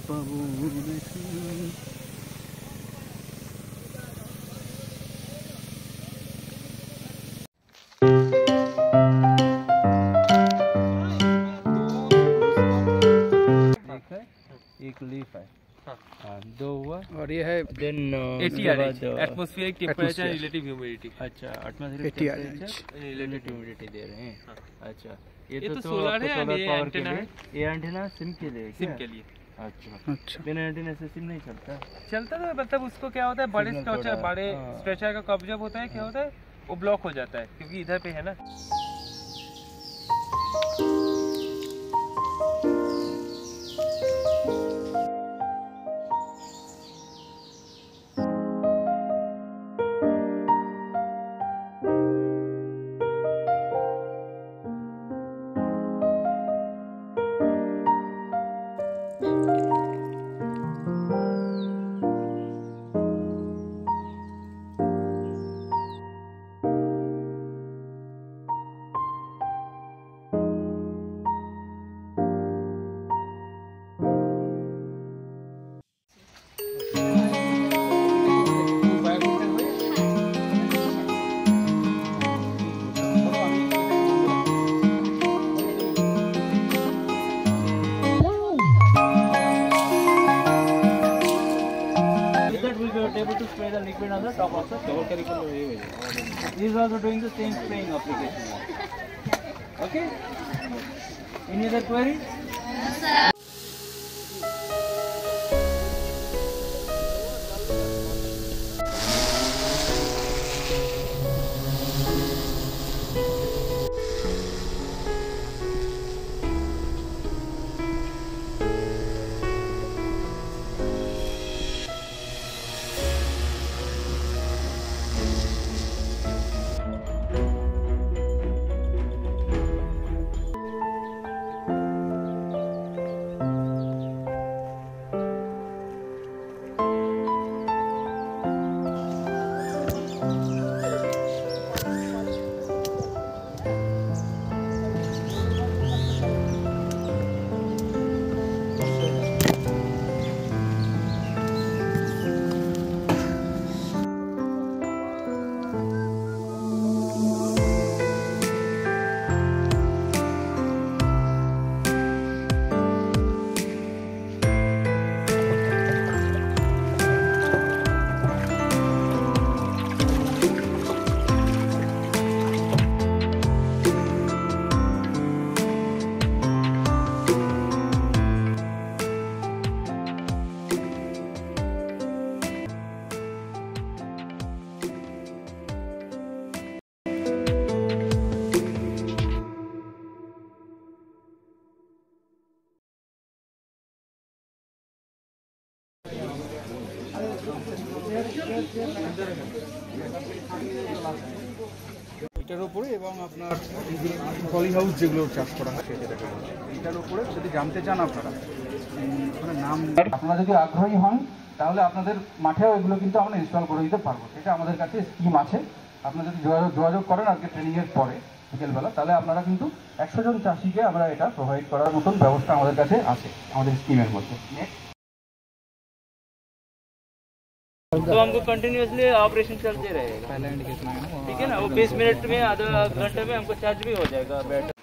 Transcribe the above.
পাবো एक लीफ है, हाँ 2 हुआ और ये है then 80 atmospheric temperature relative humidity. अच्छा एटमॉस्फेरिक टेम्परेचर रिलेटिव ह्यूमिडिटी दे रहे हैं। अच्छा ये तो सोलर है, सोलर ये पावर के एंटेना लिए, है। ये एंटीना सिम के लिए, सिम के लिए अच्छा बिना एंटीना से सिम नहीं चलता। चलता तो मतलब उसको क्या होता है, बड़े सिग्नल स्ट्रेचर थोड़ा, बड़े हाँ। स्ट्रेचर का कब जब होता है क्या होता है, वो ब्लॉक हो जाता है क्योंकि इधर पे है ना। Able to spray the liquid on the top of the cover curriculum. He is also doing the same spraying application. Okay. Any other query? এটার উপরে এবং আপনার পলি হাউস যেগুলো চাষ করা হয় সেটাকে এটার উপরে যদি জানতে চান আপনারা নাম, আপনারা যদি আগ্রহী হন তাহলে আপনাদের মাঠেও এগুলো কিন্তু আমরা ইনস্টল করে দিতে পারবো। সেটা আমাদের কাছে স্কিম আছে। আপনারা যদি যোগাযোগ করেন আজকে ট্রেনিংয়ের পরে বিকেলবেলা, তাহলে আপনারা কিন্তু 100 জন চাষিকে আমরা এটা প্রোভাইড করার মতন ব্যবস্থা আমাদের কাছে আছে আমাদের স্কিমের মধ্যে। तो हमको कंटिन्यूअसली ऑपरेशन चलते रहेगा, ठीक है ना। वो 20 मिनट में आधा घंटे में हमको चार्ज भी हो जाएगा बैटरी।